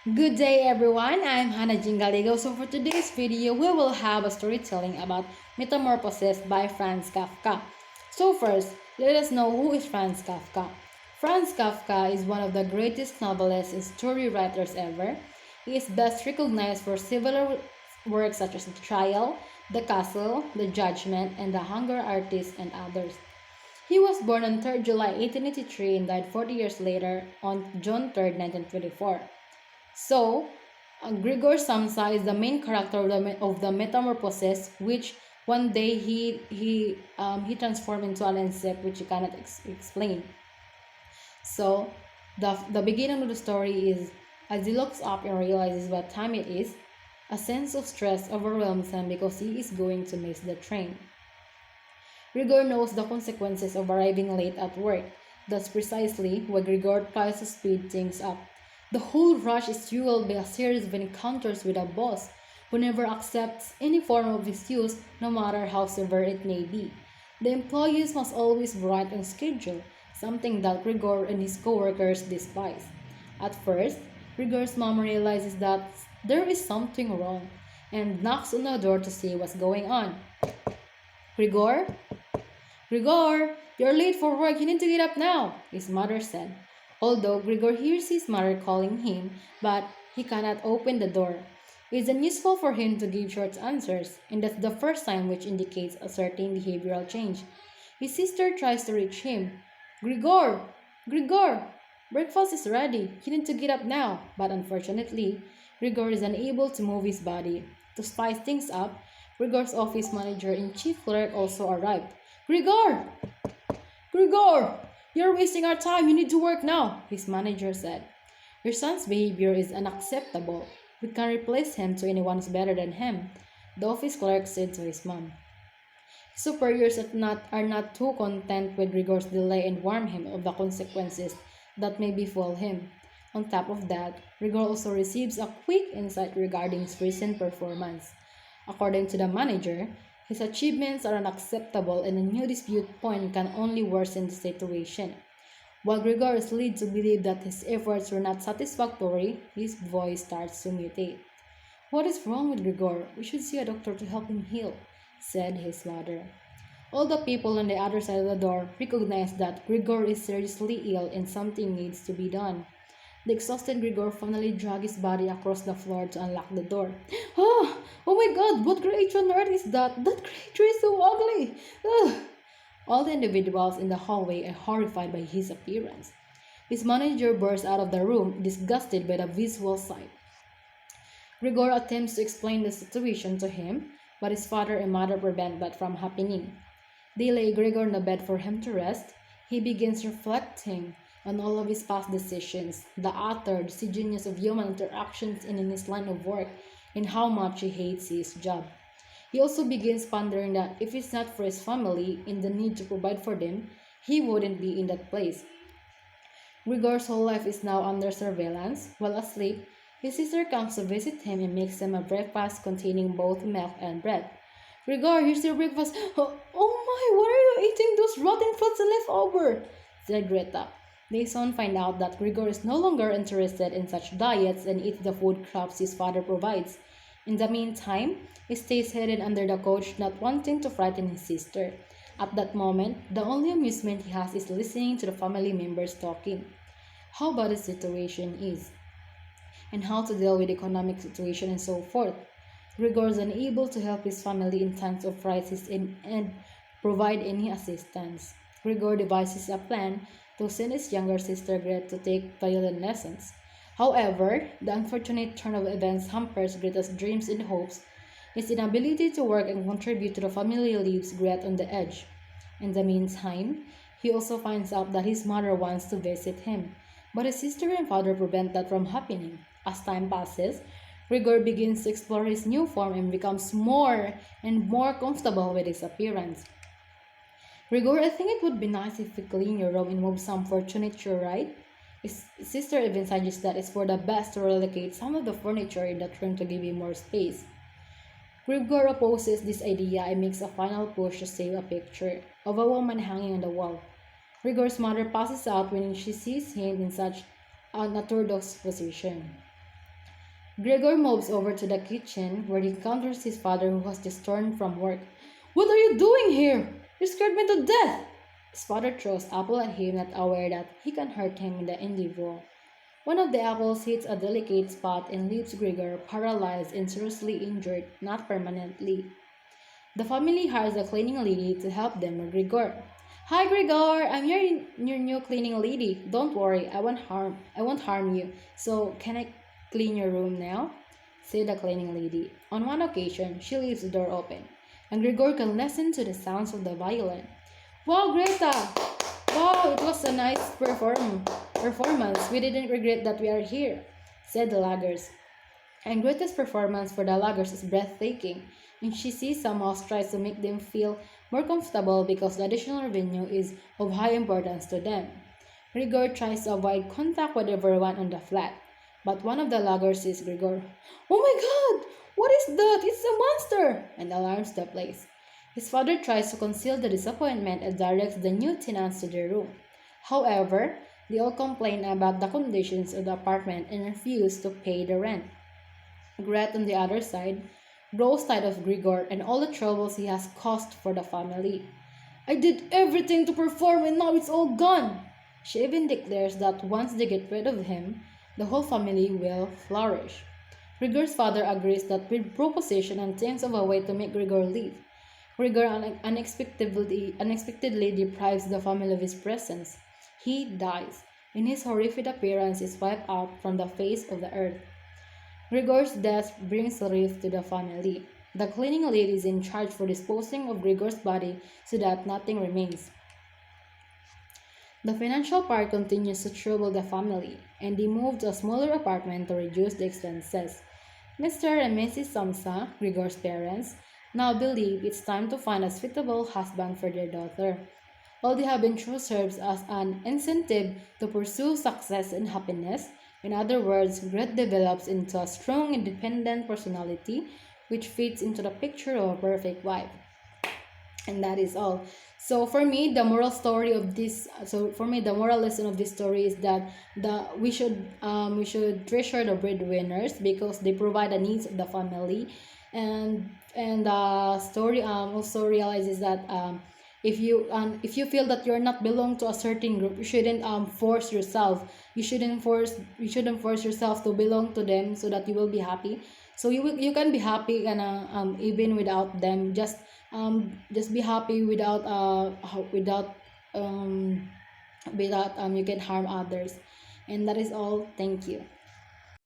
Good day everyone, I'm Hannah Jingaligo. So for today's video, we will have a storytelling about Metamorphosis by Franz Kafka. So first, let us know who is Franz Kafka. Franz Kafka is one of the greatest novelists and story writers ever. He is best recognized for several works such as The Trial, The Castle, The Judgment, and The Hunger Artist, and others. He was born on 3rd July 1883 and died 40 years later on June 3rd, 1924. So, Grigor Samsa is the main character of the Metamorphosis, which one day he transformed into an insect, which he cannot explain. So, the beginning of the story is as he looks up and realizes what time it is, a sense of stress overwhelms him because he is going to miss the train. Grigor knows the consequences of arriving late at work. That's precisely why Grigor tries to speed things up. The whole rush is fueled by a series of encounters with a boss who never accepts any form of excuse, no matter how severe it may be. The employees must always be right on schedule, something that Grigor and his coworkers despise. At first, Grigor's mom realizes that there is something wrong and knocks on the door to see what's going on. Grigor? Grigor, you're late for work. You need to get up now, his mother said. Although Grigor hears his mother calling him, but he cannot open the door. It's unuseful for him to give short answers, and that's the first sign which indicates a certain behavioral change. His sister tries to reach him. Grigor! Grigor! Breakfast is ready. You need to get up now. But unfortunately, Grigor is unable to move his body. To spice things up, Grigor's office manager and chief clerk also arrived. Grigor! Grigor! You're wasting our time. You need to work now, his manager said. Your son's behavior is unacceptable. We can't replace him to anyone who's better than him, the office clerk said to his mom. His superiors are not too content with Grigor's delay and warn him of the consequences that may befall him. On top of that, Grigor also receives a quick insight regarding his recent performance. According to the manager, his achievements are unacceptable and a new dispute point can only worsen the situation. While Grigor is led to believe that his efforts were not satisfactory, his voice starts to mutate. What is wrong with Grigor? We should see a doctor to help him heal, said his mother. All the people on the other side of the door recognize that Grigor is seriously ill and something needs to be done. The exhausted Grigor finally dragged his body across the floor to unlock the door. Oh, oh my god, what creature on earth is that? That creature is so ugly! Ugh. All the individuals in the hallway are horrified by his appearance. His manager bursts out of the room, disgusted by the visual sight. Grigor attempts to explain the situation to him, but his father and mother prevent that from happening. They lay Grigor on the bed for him to rest. He begins reflecting on all of his past decisions, the utter genius of human interactions in his line of work, and how much he hates his job. He also begins pondering that if it's not for his family and the need to provide for them, he wouldn't be in that place. Grigor's whole life is now under surveillance. While asleep, his sister comes to visit him and makes him a breakfast containing both milk and bread. Grigor, here's your breakfast. Oh my, what are you eating those rotten fruits left over? Said Greta. They soon find out that Grigor is no longer interested in such diets and eats the food crops his father provides. In the meantime, he stays hidden under the couch, not wanting to frighten his sister. At that moment, the only amusement he has is listening to the family members talking. How bad the situation is, and how to deal with the economic situation and so forth. Grigor is unable to help his family in times of crisis and provide any assistance. Grigor devises a plan to send his younger sister Gret to take violin lessons. However, the unfortunate turn of events hampers Greta's dreams and hopes. His inability to work and contribute to the family leaves Gret on the edge. In the meantime, he also finds out that his mother wants to visit him, but his sister and father prevent that from happening. As time passes, Grigor begins to explore his new form and becomes more and more comfortable with his appearance. Grigor, I think it would be nice if we clean your room and move some furniture, right? His sister even suggests that it's for the best to relocate some of the furniture in that room to give him more space. Grigor opposes this idea and makes a final push to save a picture of a woman hanging on the wall. Grigor's mother passes out when she sees him in such an orthodox position. Gregor moves over to the kitchen where he encounters his father who has just returned from work. What are you doing here? You scared me to death! His father throws apple at him, not aware that he can hurt him in the individual. One of the apples hits a delicate spot and leaves Gregor paralyzed and seriously injured, not permanently. The family hires a cleaning lady to help them with Gregor. Hi Gregor, I'm your new cleaning lady. Don't worry, I won't harm you. So can I clean your room now? Said the cleaning lady. On one occasion, she leaves the door open, and Gregor can listen to the sounds of the violin. Wow, Greta! Wow, it was a nice performance. We didn't regret that we are here, said the laggers. And Greta's performance for the laggers is breathtaking, and she sees some host tries to make them feel more comfortable because the additional revenue is of high importance to them. Grigor tries to avoid contact with everyone on the flat, but one of the laggers sees Grigor. Oh my god! What is that? It's a monster! And alarms the place. His father tries to conceal the disappointment and directs the new tenants to their room. However, they all complain about the conditions of the apartment and refuse to pay the rent. Gret, on the other side, grows tired of Grigor and all the troubles he has caused for the family. I did everything to perform and now it's all gone! She even declares that once they get rid of him, the whole family will flourish. Grigor's father agrees that with proposition and thinks of a way to make Grigor leave. Grigor unexpectedly deprives the family of his presence. He dies, and his horrific appearance is wiped out from the face of the earth. Grigor's death brings relief to the family. The cleaning lady is in charge for disposing of Grigor's body so that nothing remains. The financial part continues to trouble the family, and they move to a smaller apartment to reduce the expenses. Mr. and Mrs. Samsa, Grigor's parents, now believe it's time to find a suitable husband for their daughter. All they have been through serves as an incentive to pursue success and happiness. In other words, Gret develops into a strong, independent personality which fits into the picture of a perfect wife. And that is all. So for me, the moral lesson of this story is that we should treasure the breadwinners because they provide the needs of the family, and the story also realizes that if you feel that you're not belong to a certain group, you shouldn't force yourself. You shouldn't force yourself to belong to them so that you will be happy. So you can be happy and even without them. Just be happy without you can harm others. And that is all. Thank you.